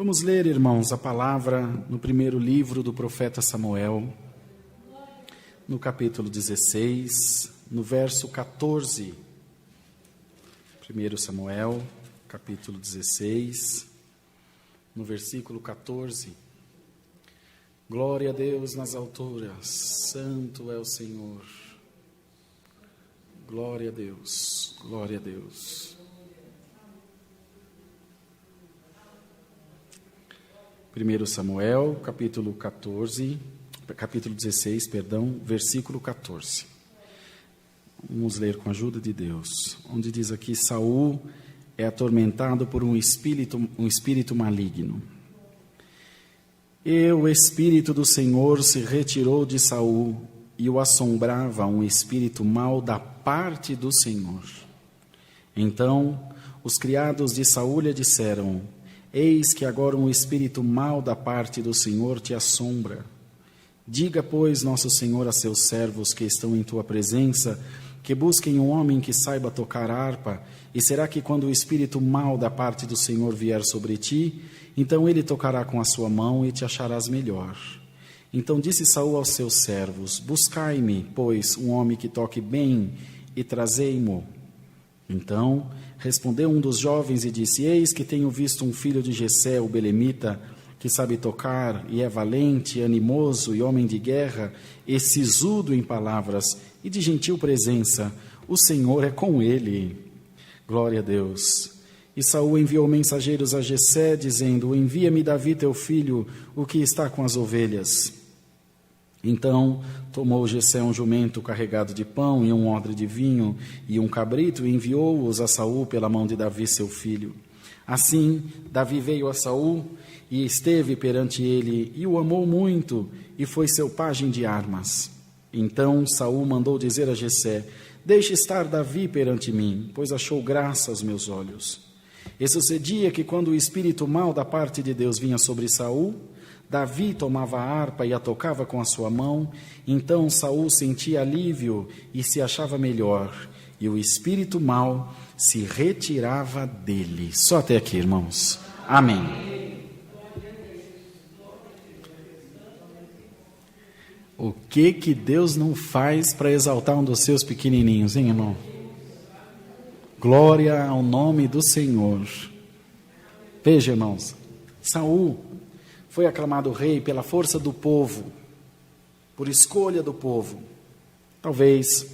Vamos ler, irmãos, a palavra no primeiro livro do profeta Samuel, no capítulo 16, no verso 14. 1 Samuel, capítulo 16, no versículo 14. Glória a Deus nas alturas, santo é o Senhor. Glória a Deus, glória a Deus. 1 Samuel, capítulo 16, versículo 14. Vamos ler com a ajuda de Deus, onde diz aqui: Saul é atormentado por um espírito maligno. E o Espírito do Senhor se retirou de Saul, e o assombrava um espírito mau da parte do Senhor. Então os criados de Saul lhe disseram: Eis que agora um espírito mau da parte do Senhor te assombra. Diga, pois, nosso Senhor a seus servos que estão em tua presença, que busquem um homem que saiba tocar harpa, e será que quando o espírito mau da parte do Senhor vier sobre ti, então ele tocará com a sua mão e te acharás melhor. Então disse Saul aos seus servos: Buscai-me, pois, um homem que toque bem, e trazei-mo. Então respondeu um dos jovens e disse: Eis que tenho visto um filho de Jessé, o belemita, que sabe tocar, e é valente, animoso e homem de guerra, e sisudo em palavras, e de gentil presença. O Senhor é com ele. Glória a Deus. E Saul enviou mensageiros a Jessé, dizendo: Envia-me Davi teu filho, o que está com as ovelhas. Então tomou Jessé um jumento carregado de pão e um odre de vinho e um cabrito, e enviou-os a Saul pela mão de Davi seu filho. Assim Davi veio a Saul e esteve perante ele, e o amou muito, e foi seu pajem de armas. Então Saul mandou dizer a Jessé: Deixe estar Davi perante mim, pois achou graça aos meus olhos. E sucedia que quando o espírito mau da parte de Deus vinha sobre Saul, Davi tomava a harpa e a tocava com a sua mão. Então Saul sentia alívio e se achava melhor, e o espírito mau se retirava dele. Só até aqui, irmãos. Amém. O que Deus não faz para exaltar um dos seus pequenininhos, hein, irmão? Glória ao nome do Senhor. Veja, irmãos, Saul foi aclamado rei pela força do povo, por escolha do povo. Talvez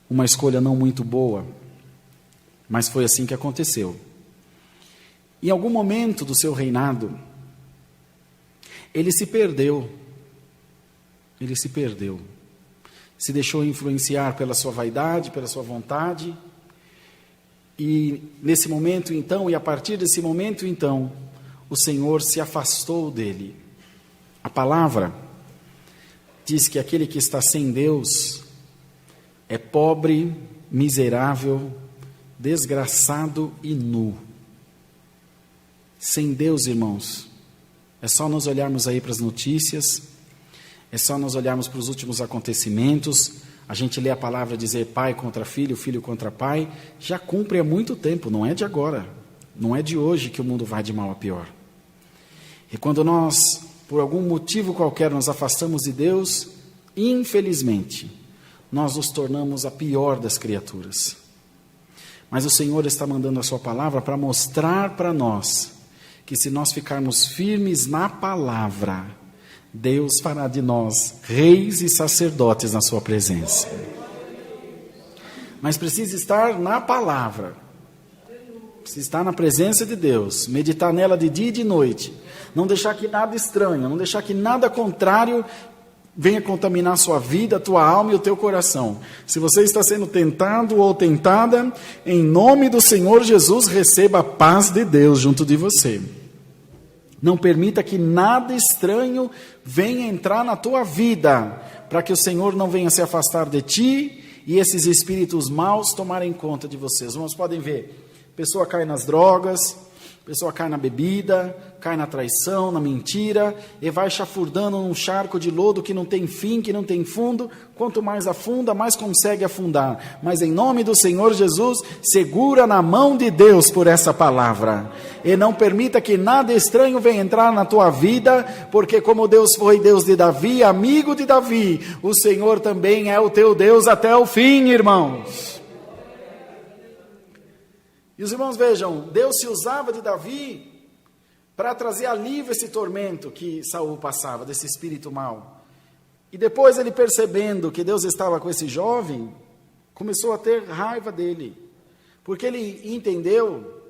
uma escolha não muito boa, mas foi assim que aconteceu. Em algum momento do seu reinado, ele se perdeu. Se deixou influenciar pela sua vaidade, pela sua vontade. E nesse momento então, e a partir desse momento então, o Senhor se afastou dele. A palavra diz que aquele que está sem Deus é pobre, miserável, desgraçado e nu. Sem Deus, irmãos, é só nós olharmos aí para as notícias, é só nós olharmos para os últimos acontecimentos, a gente lê a palavra dizer pai contra filho, filho contra pai, já cumpre há muito tempo, não é de agora, não é de hoje que o mundo vai de mal a pior. E quando nós, por algum motivo qualquer, nos afastamos de Deus, infelizmente, nós nos tornamos a pior das criaturas. Mas o Senhor está mandando a sua palavra para mostrar para nós que se nós ficarmos firmes na palavra, Deus fará de nós reis e sacerdotes na sua presença. Mas precisa estar na palavra, precisa estar na presença de Deus, meditar nela de dia e de noite, não deixar que nada estranho, não deixar que nada contrário venha contaminar a sua vida, a tua alma e o teu coração. Se você está sendo tentado ou tentada, em nome do Senhor Jesus, receba a paz de Deus junto de você. Não permita que nada estranho venha entrar na tua vida, para que o Senhor não venha se afastar de ti e esses espíritos maus tomarem conta de vocês. Os irmãos podem ver, a pessoa cai nas drogas, A pessoa cai na bebida, cai na traição, na mentira, e vai chafurdando num charco de lodo que não tem fim, que não tem fundo. Quanto mais afunda, mais consegue afundar. Mas em nome do Senhor Jesus, segura na mão de Deus por essa palavra. E não permita que nada estranho venha entrar na tua vida, porque como Deus foi Deus de Davi, amigo de Davi, o Senhor também é o teu Deus até o fim, irmãos. E os irmãos vejam, Deus se usava de Davi para trazer alívio a esse tormento que Saul passava, desse espírito mau. E depois ele, percebendo que Deus estava com esse jovem, começou a ter raiva dele, porque ele entendeu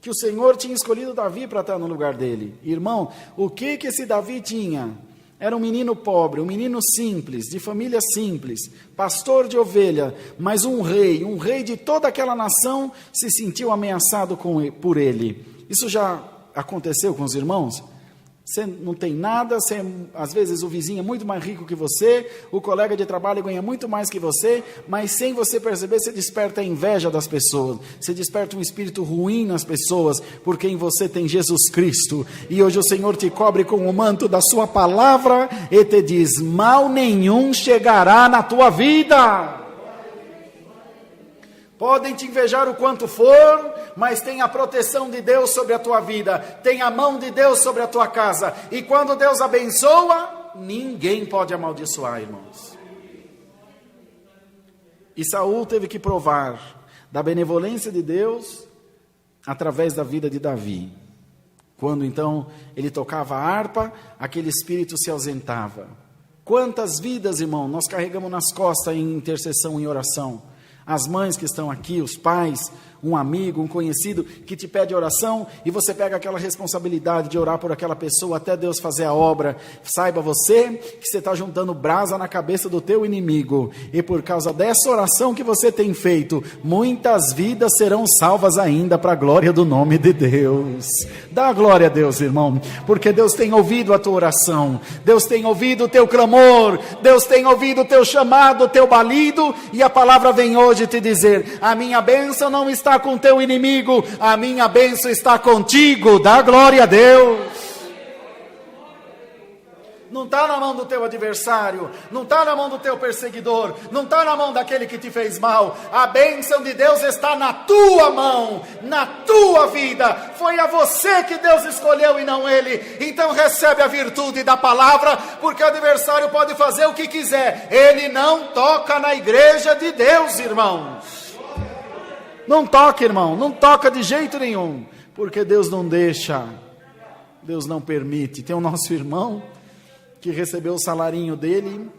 que o Senhor tinha escolhido Davi para estar no lugar dele. Irmão, o que esse Davi tinha? Era um menino pobre, um menino simples, de família simples, pastor de ovelha, mas um rei de toda aquela nação se sentiu ameaçado por ele. Isso já aconteceu com os irmãos? Você não tem nada, às vezes o vizinho é muito mais rico que você, o colega de trabalho ganha muito mais que você, mas sem você perceber, você desperta a inveja das pessoas, você desperta um espírito ruim nas pessoas, porque em você tem Jesus Cristo, e hoje o Senhor te cobre com o manto da sua palavra, e te diz, mal nenhum chegará na tua vida. Podem te invejar o quanto for, mas tem a proteção de Deus sobre a tua vida, tem a mão de Deus sobre a tua casa, e quando Deus abençoa, ninguém pode amaldiçoar, irmãos. E Saul teve que provar da benevolência de Deus através da vida de Davi. Quando então ele tocava a harpa, aquele espírito se ausentava. Quantas vidas, irmão, nós carregamos nas costas em intercessão, em oração. As mães que estão aqui, os pais, um amigo, um conhecido que te pede oração e você pega aquela responsabilidade de orar por aquela pessoa até Deus fazer a obra. Saiba você que você está juntando brasa na cabeça do teu inimigo, e por causa dessa oração que você tem feito, muitas vidas serão salvas ainda para a glória do nome de Deus. Dá glória a Deus, irmão, porque Deus tem ouvido a tua oração, Deus tem ouvido o teu clamor, Deus tem ouvido o teu chamado, o teu balido, e a palavra vem hoje te dizer, a minha bênção não está com teu inimigo, a minha bênção está contigo. Dá glória a Deus. Não está na mão do teu adversário, não está na mão do teu perseguidor, não está na mão daquele que te fez mal. A bênção de Deus está na tua mão, na tua vida. Foi a você que Deus escolheu e não ele. Então recebe a virtude da palavra, porque o adversário pode fazer o que quiser, ele não toca na igreja de Deus, irmãos. Não toca, irmão, não toca de jeito nenhum, porque Deus não deixa, Deus não permite. Tem o nosso irmão que recebeu o salarinho dele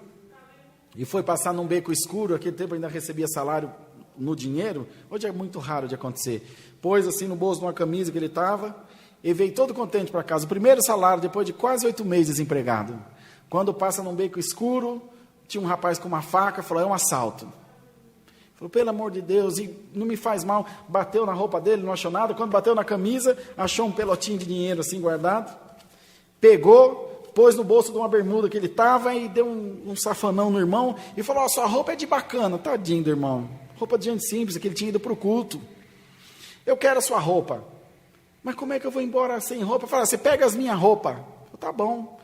e foi passar num beco escuro. Aquele tempo ainda recebia salário no dinheiro, hoje é muito raro de acontecer. Pôs assim no bolso de uma camisa que ele estava e veio todo contente para casa. O primeiro salário depois de quase 8 meses desempregado. Quando passa num beco escuro, tinha um rapaz com uma faca, falou, é um assalto. Falou, pelo amor de Deus, e não me faz mal. Bateu na roupa dele, não achou nada. Quando bateu na camisa, achou um pelotinho de dinheiro assim guardado. Pegou, pôs no bolso de uma bermuda que ele estava e deu um safanão no irmão. E falou, ó, sua roupa é de bacana. Tadinho do irmão. Roupa de gente simples, que ele tinha ido para o culto. Eu quero a sua roupa. Mas como é que eu vou embora sem roupa? Fala, você pega as minhas roupas. Tá bom.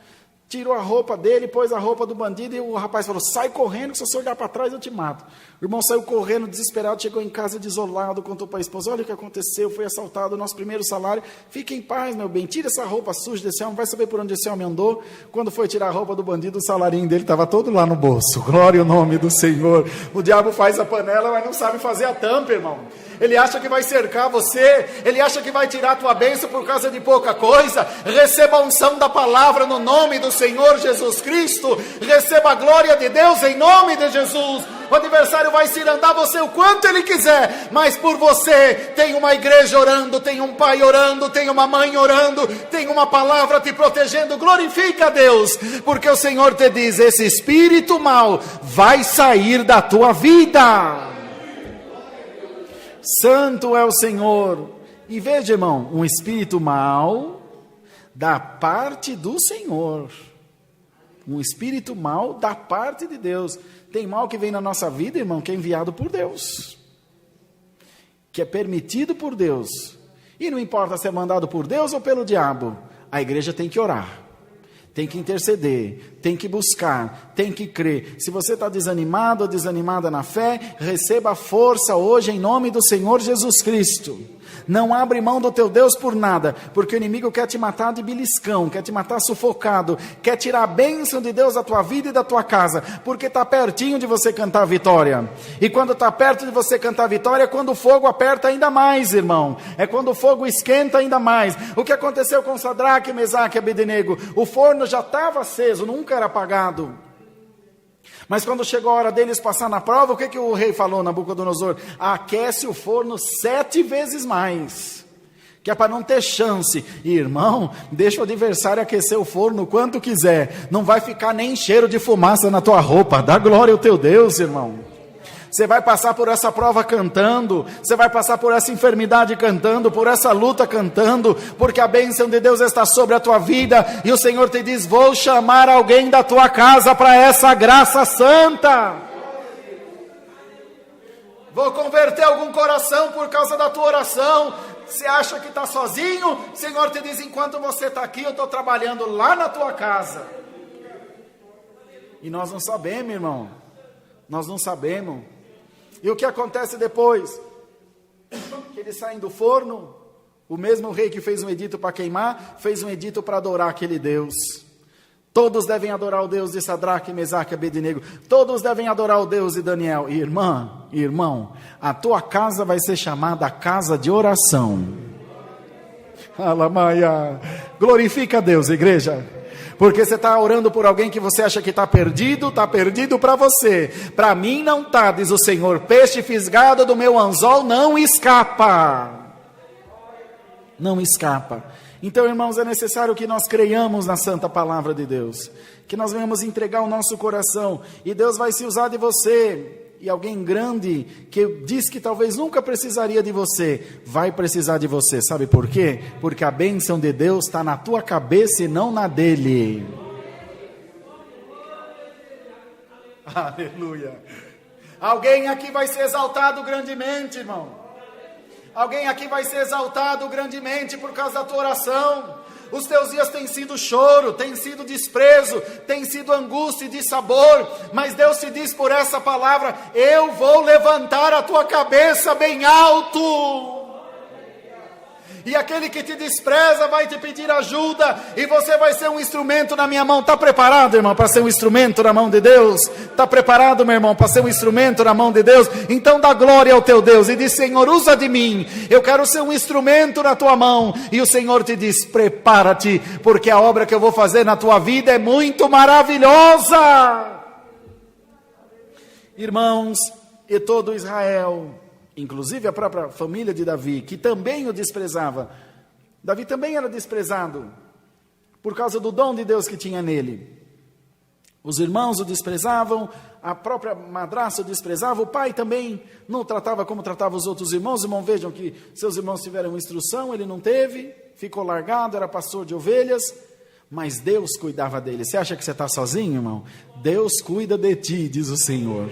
Tirou a roupa dele, pôs a roupa do bandido, e o rapaz falou, sai correndo, que se você olhar para trás eu te mato. O irmão saiu correndo, desesperado, chegou em casa desolado, contou para a esposa, olha o que aconteceu, foi assaltado o nosso primeiro salário, fique em paz, meu bem, tira essa roupa suja desse homem, vai saber por onde esse homem andou. Quando foi tirar a roupa do bandido, o salarinho dele estava todo lá no bolso. Glória ao nome do Senhor. O diabo faz a panela, mas não sabe fazer a tampa, irmão. Ele acha que vai cercar você, ele acha que vai tirar a tua bênção por causa de pouca coisa. Receba a unção da palavra no nome do Senhor Jesus Cristo, receba a glória de Deus em nome de Jesus. O adversário vai cirandar você o quanto ele quiser, mas por você tem uma igreja orando, tem um pai orando, tem uma mãe orando, tem uma palavra te protegendo. Glorifica a Deus, porque o Senhor te diz, esse espírito mau vai sair da tua vida. Santo é o Senhor. E veja, irmão, um espírito mau da parte do Senhor. Um espírito mau da parte de Deus. Tem mal que vem na nossa vida, irmão, que é enviado por Deus, que é permitido por Deus. E não importa se é mandado por Deus ou pelo diabo, a igreja tem que orar. Tem que interceder, tem que buscar, tem que crer. Se você está desanimado ou desanimada na fé, receba força hoje em nome do Senhor Jesus Cristo. Não abre mão do teu Deus por nada, porque o inimigo quer te matar de beliscão, quer te matar sufocado, quer tirar a bênção de Deus da tua vida e da tua casa, porque está pertinho de você cantar a vitória. E quando está perto de você cantar a vitória, é quando o fogo aperta ainda mais, irmão. É quando o fogo esquenta ainda mais. O que aconteceu com Sadraque, Mesaque e Abednego? O forno já estava aceso, nunca era apagado. Mas quando chegou a hora deles passar na prova, o que o rei falou, Nabucodonosor? Aquece o forno 7 vezes mais, que é para não ter chance. E, irmão, deixa o adversário aquecer o forno quanto quiser, não vai ficar nem cheiro de fumaça na tua roupa. Dá glória ao teu Deus, irmão. Você vai passar por essa prova cantando, você vai passar por essa enfermidade cantando, por essa luta cantando, porque a bênção de Deus está sobre a tua vida, e o Senhor te diz, vou chamar alguém da tua casa para essa graça santa. Vou converter algum coração por causa da tua oração. Você acha que está sozinho? O Senhor te diz, enquanto você está aqui, eu estou trabalhando lá na tua casa. E nós não sabemos, irmão, nós não sabemos. E o que acontece depois? Que eles saem do forno, o mesmo rei que fez um edito para queimar, fez um edito para adorar aquele Deus. Todos devem adorar o Deus de Sadraque, Mesaque e Abednego. Todos devem adorar o Deus de Daniel. E irmão, a tua casa vai ser chamada casa de oração. Alamaia, glorifica a Deus, igreja. Porque você está orando por alguém que você acha que está perdido para você. Para mim não está, diz o Senhor. Peixe fisgado do meu anzol não escapa. Não escapa. Então, irmãos, é necessário que nós creiamos na santa palavra de Deus. Que nós venhamos entregar o nosso coração. E Deus vai se usar de você. E alguém grande que diz que talvez nunca precisaria de você, vai precisar de você. Sabe por quê? Porque a bênção de Deus está na tua cabeça e não na dele. Aleluia. Alguém aqui vai ser exaltado grandemente, irmão. Alguém aqui vai ser exaltado grandemente por causa da tua oração. Os teus dias têm sido choro, têm sido desprezo, têm sido angústia e dissabor, mas Deus te diz por essa palavra, eu vou levantar a tua cabeça bem alto. E aquele que te despreza vai te pedir ajuda, e você vai ser um instrumento na minha mão. Está preparado, irmão, para ser um instrumento na mão de Deus? Está preparado, meu irmão, para ser um instrumento na mão de Deus? Então dá glória ao teu Deus e diz, Senhor, usa de mim, eu quero ser um instrumento na tua mão. E o Senhor te diz, prepara-te, porque a obra que eu vou fazer na tua vida é muito maravilhosa. Irmãos, e todo Israel, inclusive a própria família de Davi, que também o desprezava. Davi também era desprezado, por causa do dom de Deus que tinha nele. Os irmãos o desprezavam, a própria madrasta o desprezava, o pai também não o tratava como tratava os outros irmãos. Irmão, vejam que seus irmãos tiveram instrução, ele não teve, ficou largado, era pastor de ovelhas, mas Deus cuidava dele. Você acha que você está sozinho, irmão? Deus cuida de ti, diz o Senhor.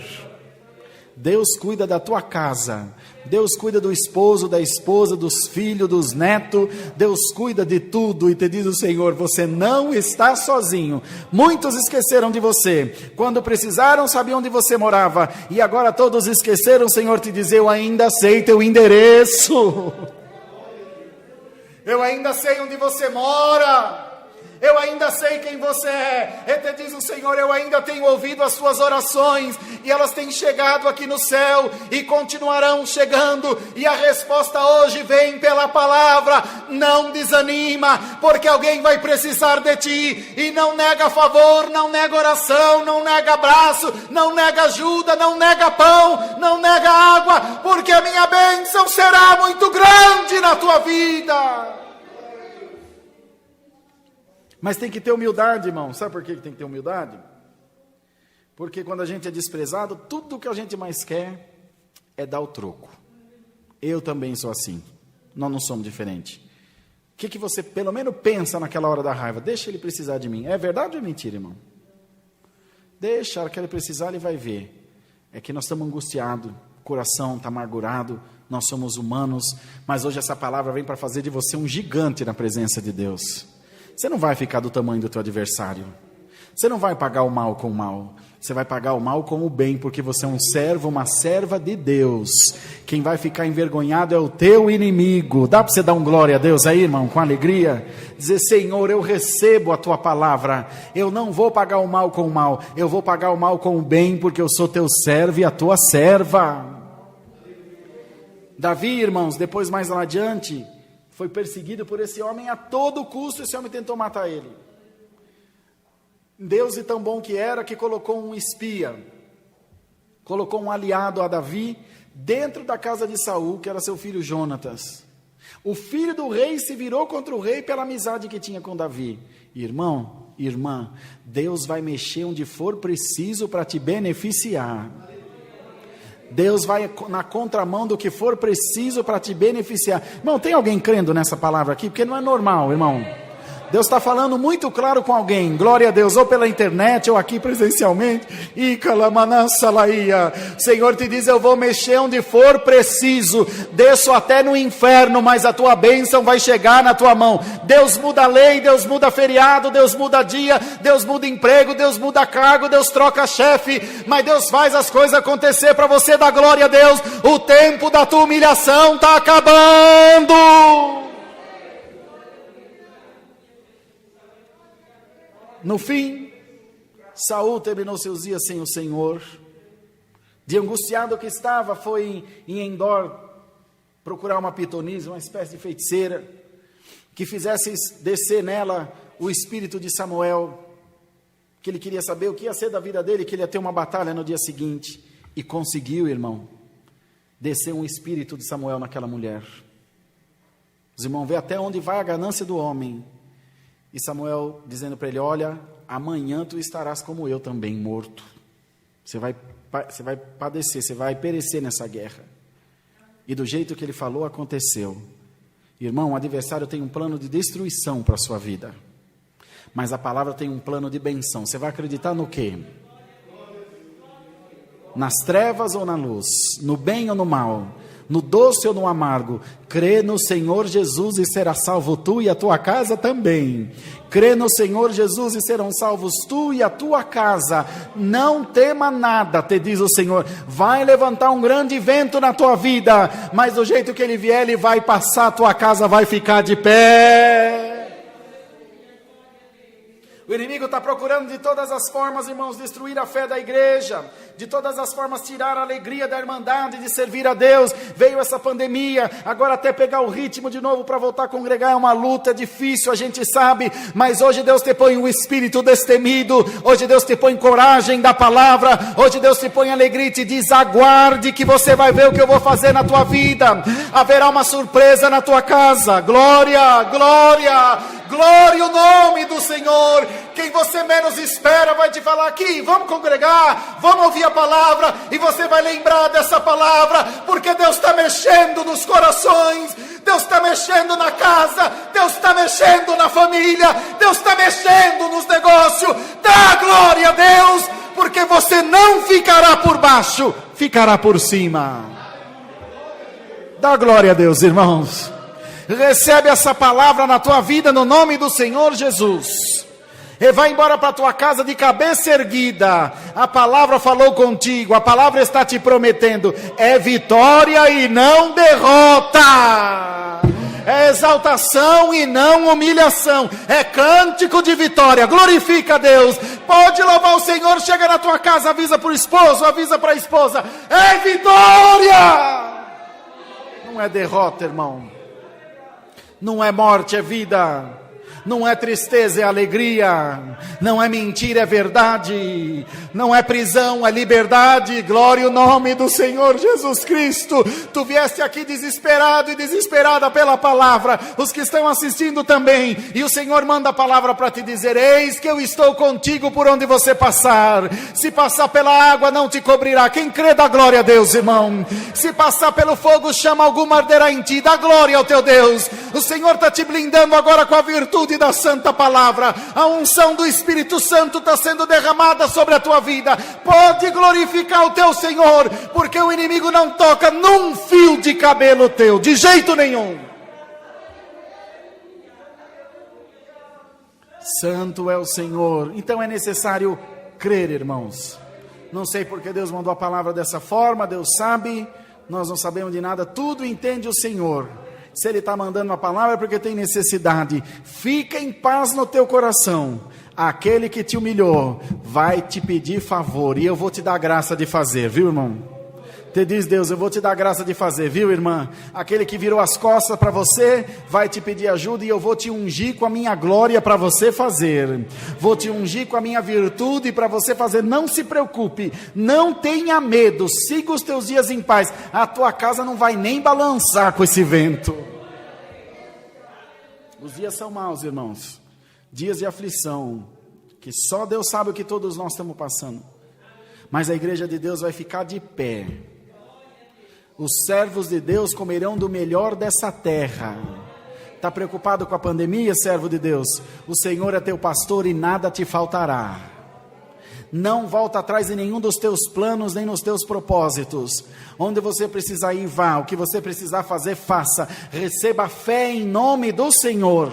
Deus cuida da tua casa, Deus cuida do esposo, da esposa, dos filhos, dos netos, Deus cuida de tudo. E te diz o Senhor, você não está sozinho. Muitos esqueceram de você, quando precisaram sabiam onde você morava, e agora todos esqueceram. O Senhor te diz, eu ainda sei teu endereço, eu ainda sei onde você mora, eu ainda sei quem você é. E te diz o Senhor, eu ainda tenho ouvido as suas orações, e elas têm chegado aqui no céu, e continuarão chegando, e a resposta hoje vem pela palavra. Não desanima, porque alguém vai precisar de ti, e não nega favor, não nega oração, não nega abraço, não nega ajuda, não nega pão, não nega água, porque a minha bênção será muito grande na tua vida. Mas tem que ter humildade, irmão. Sabe por que tem que ter humildade? Porque quando a gente é desprezado, tudo que a gente mais quer é dar o troco. Eu também sou assim. Nós não somos diferentes. O que você pelo menos pensa naquela hora da raiva? Deixa ele precisar de mim. É verdade ou é mentira, irmão? Deixa, a hora que ele precisar, ele vai ver. É que nós estamos angustiados. o coração está amargurado, nós somos humanos, mas hoje essa palavra vem para fazer de você um gigante na presença de Deus. Você não vai ficar do tamanho do teu adversário. Você não vai pagar o mal com o mal. Você vai pagar o mal com o bem, porque você é um servo, uma serva de Deus. Quem vai ficar envergonhado é o teu inimigo. Dá para você dar um glória a Deus aí, irmão, com alegria? Dizer: Senhor, eu recebo a tua palavra. Eu não vou pagar o mal com o mal. Eu vou pagar o mal com o bem, porque eu sou teu servo e a tua serva. Davi, irmãos, depois mais lá adiante, foi perseguido por esse homem a todo custo. Esse homem tentou matar ele. Deus, e tão bom que era, que colocou um espia, colocou um aliado a Davi, dentro da casa de Saul, que era seu filho Jonatas. O filho do rei se virou contra o rei pela amizade que tinha com Davi. Irmão, irmã, Deus vai mexer onde for preciso para te beneficiar. Deus vai na contramão do que for preciso para te beneficiar. Irmão, tem alguém crendo nessa palavra aqui? Porque não é normal, irmão. Deus está falando muito claro com alguém, glória a Deus, ou pela internet, ou aqui presencialmente. O Senhor te diz: eu vou mexer onde for preciso, desço até no inferno, mas a tua bênção vai chegar na tua mão. Deus muda a lei, Deus muda feriado, Deus muda dia, Deus muda emprego, Deus muda cargo, Deus troca chefe, mas Deus faz as coisas acontecer para você dar glória a Deus. O tempo da tua humilhação está acabando. No fim, Saul terminou seus dias sem o Senhor. De angustiado que estava, foi em Endor procurar uma pitonisa, uma espécie de feiticeira, que fizesse descer nela o espírito de Samuel, que ele queria saber o que ia ser da vida dele, que ele ia ter uma batalha no dia seguinte. E conseguiu, irmão, descer um espírito de Samuel naquela mulher. Os irmãos, vê até onde vai a ganância do homem. E Samuel dizendo para ele: olha, amanhã tu estarás como eu também, morto. Você vai padecer, você vai perecer nessa guerra. E do jeito que ele falou, aconteceu. Irmão, o adversário tem um plano de destruição para a sua vida. Mas a palavra tem um plano de benção. Você vai acreditar no quê? Nas trevas ou na luz? No bem ou no mal? No doce ou no amargo? Crê no Senhor Jesus e será salvo tu e a tua casa também. Crê no Senhor Jesus e serão salvos tu e a tua casa. Não tema nada, te diz o Senhor. Vai levantar um grande vento na tua vida, mas do jeito que ele vier, ele vai passar, a tua casa vai ficar de pé. O inimigo está procurando de todas as formas, irmãos, destruir a fé da igreja, de todas as formas tirar a alegria da irmandade, de servir a Deus. Veio essa pandemia, agora até pegar o ritmo de novo para voltar a congregar é uma luta, é difícil, a gente sabe, mas hoje Deus te põe um espírito destemido, hoje Deus te põe coragem da palavra, hoje Deus te põe alegria e te diz: aguarde que você vai ver o que eu vou fazer na tua vida. Haverá uma surpresa na tua casa. Glória, glória, glória o nome do Senhor. Quem você menos espera vai te falar: aqui, vamos congregar, vamos ouvir a palavra, e você vai lembrar dessa palavra, porque Deus está mexendo nos corações, Deus está mexendo na casa, Deus está mexendo na família, Deus está mexendo nos negócios. Dá glória a Deus, porque você não ficará por baixo, ficará por cima. Dá glória a Deus, irmãos. Recebe essa palavra na tua vida no nome do Senhor Jesus. E vai embora para a tua casa de cabeça erguida. A palavra falou contigo, a palavra está te prometendo. É vitória e não derrota. É exaltação e não humilhação. É cântico de vitória. Glorifica a Deus. Pode louvar o Senhor. Chega na tua casa, avisa para o esposo, avisa para a esposa. É vitória. Não é derrota, irmão. Não é morte, é vida. Não é tristeza, é alegria. Não é mentira, é verdade. Não é prisão, é liberdade. Glória ao nome do Senhor Jesus Cristo. Tu vieste aqui desesperado e desesperada pela palavra. Os que estão assistindo também. E o Senhor manda a palavra para te dizer: eis que eu estou contigo por onde você passar. Se passar pela água, não te cobrirá. Quem crê, dá glória a Deus, irmão. Se passar pelo fogo, chama alguma, arderá em ti. Dá glória ao teu Deus. O Senhor está te blindando agora com a virtude plenitude da santa palavra. A unção do Espírito Santo está sendo derramada sobre a tua vida. Pode glorificar o teu Senhor, porque o inimigo não toca num fio de cabelo teu, de jeito nenhum. Santo é o Senhor. Então é necessário crer, irmãos. Não sei porque Deus mandou a palavra dessa forma, Deus sabe, nós não sabemos de nada, tudo entende o Senhor. Se Ele está mandando uma palavra é porque tem necessidade. Fica em paz no teu coração. Aquele que te humilhou vai te pedir favor, e eu vou te dar a graça de fazer, viu, irmão? Te diz Deus, eu vou te dar a graça de fazer, viu, irmã? Aquele que virou as costas para você, vai te pedir ajuda, e eu vou te ungir com a minha glória para você fazer. Vou te ungir com a minha virtude para você fazer. Não se preocupe, não tenha medo, siga os teus dias em paz. A tua casa não vai nem balançar com esse vento. Os dias são maus, irmãos. Dias de aflição, que só Deus sabe o que todos nós estamos passando. Mas a igreja de Deus vai ficar de pé. Os servos de Deus comerão do melhor dessa terra. Está preocupado com a pandemia, servo de Deus? O Senhor é teu pastor e nada te faltará. Não volta atrás em nenhum dos teus planos, nem nos teus propósitos. Onde você precisar ir, vá. O que você precisar fazer, faça. Receba fé em nome do Senhor.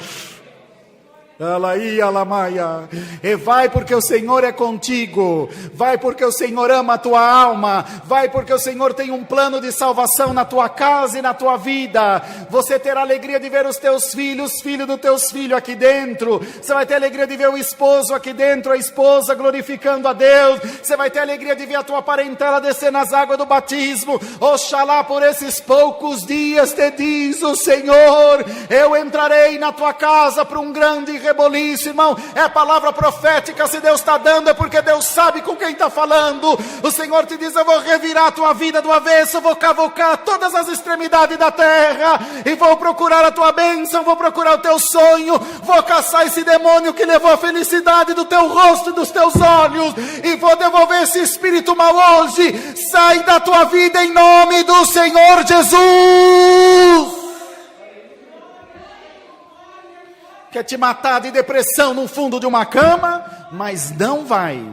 E vai porque o Senhor é contigo, vai porque o Senhor ama a tua alma, vai porque o Senhor tem um plano de salvação na tua casa e na tua vida. Você terá alegria de ver os teus filhos, filho dos teus filhos aqui dentro. Você vai ter alegria de ver o esposo aqui dentro, a esposa glorificando a Deus. Você vai ter alegria de ver a tua parentela descer nas águas do batismo. Oxalá por esses poucos dias, te diz o Senhor, eu entrarei na tua casa para um grande reboliço, irmão. É a palavra profética. Se Deus está dando, é porque Deus sabe com quem está falando. O Senhor te diz, eu vou revirar a tua vida do avesso, eu vou cavocar todas as extremidades da terra, e vou procurar a tua bênção, vou procurar o teu sonho, vou caçar esse demônio que levou a felicidade do teu rosto e dos teus olhos, e vou devolver esse espírito mal hoje. Sai da tua vida em nome do Senhor Jesus. Quer te matar de depressão no fundo de uma cama, mas não vai.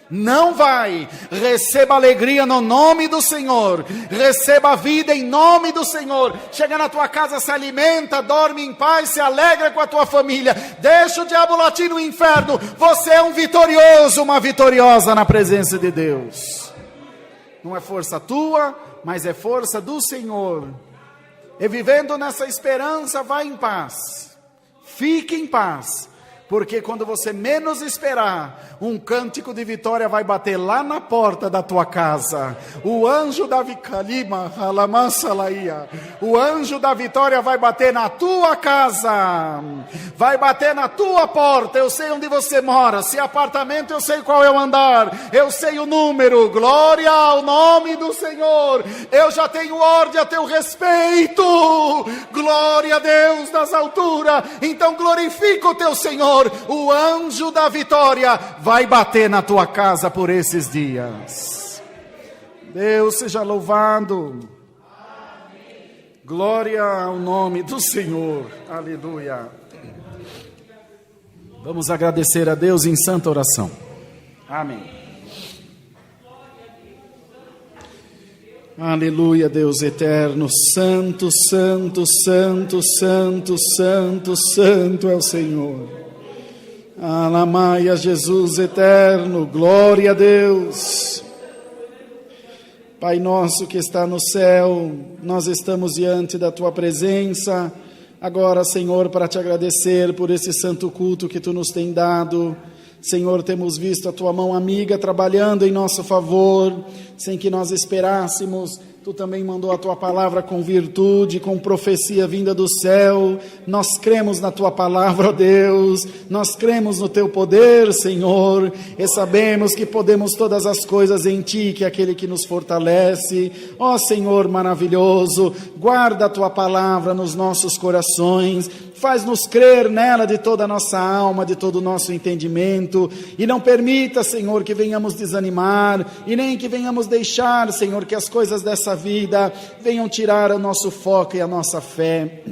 Não vai. Receba alegria no nome do Senhor. Receba a vida em nome do Senhor. Chega na tua casa, se alimenta, dorme em paz, se alegra com a tua família. Deixa o diabo latir no inferno. Você é um vitorioso, uma vitoriosa na presença de Deus. Não é força tua, mas é força do Senhor. E vivendo nessa esperança, vai em paz. Fique em paz, porque quando você menos esperar, um cântico de vitória vai bater lá na porta da tua casa. O anjo da Vicalima, o anjo da vitória vai bater na tua casa, vai bater na tua porta. Eu sei onde você mora, se é apartamento eu sei qual é o andar, eu sei o número. Glória ao nome do Senhor. Eu já tenho ordem a teu respeito. Glória a Deus das alturas. Então glorifica o teu Senhor. O anjo da vitória vai bater na tua casa por esses dias. Deus seja louvado. Glória ao nome do Senhor. Aleluia. Vamos agradecer a Deus em santa oração. Amém. Aleluia, Deus eterno. Santo, santo, santo, santo, santo, santo é o Senhor. Alamaia, Jesus eterno, glória a Deus. Pai nosso que está no céu, nós estamos diante da Tua presença, agora, Senhor, para Te agradecer por esse santo culto que Tu nos tem dado. Senhor, temos visto a Tua mão amiga trabalhando em nosso favor, sem que nós esperássemos. Tu também mandou a Tua palavra com virtude, com profecia vinda do céu. Nós cremos na Tua palavra, ó Deus. Nós cremos no Teu poder, Senhor. E sabemos que podemos todas as coisas em Ti, que é aquele que nos fortalece. Ó Senhor maravilhoso, guarda a Tua palavra nos nossos corações. Faz-nos crer nela de toda a nossa alma, de todo o nosso entendimento. E não permita, Senhor, que venhamos desanimar. E nem que venhamos deixar, Senhor, que as coisas dessa vida venham tirar o nosso foco e a nossa fé.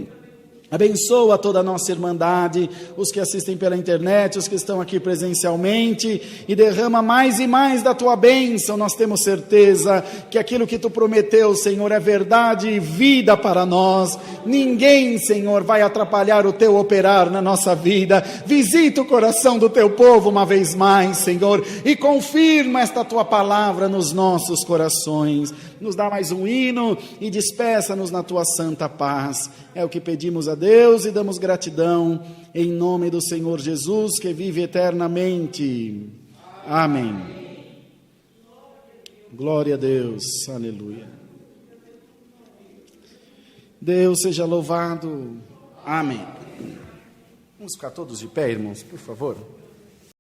Abençoa toda a nossa irmandade, os que assistem pela internet, os que estão aqui presencialmente, e derrama mais e mais da tua bênção. Nós temos certeza que aquilo que tu prometeu, Senhor, é verdade e vida para nós. Ninguém, Senhor, vai atrapalhar o teu operar na nossa vida. Visita o coração do teu povo uma vez mais, Senhor, e confirma esta tua palavra nos nossos corações. Nos dá mais um hino e despeça-nos na tua santa paz. É o que pedimos a Deus e damos gratidão em nome do Senhor Jesus, que vive eternamente. Amém. Glória a Deus. Aleluia. Deus seja louvado. Amém. Vamos ficar todos de pé, irmãos, por favor.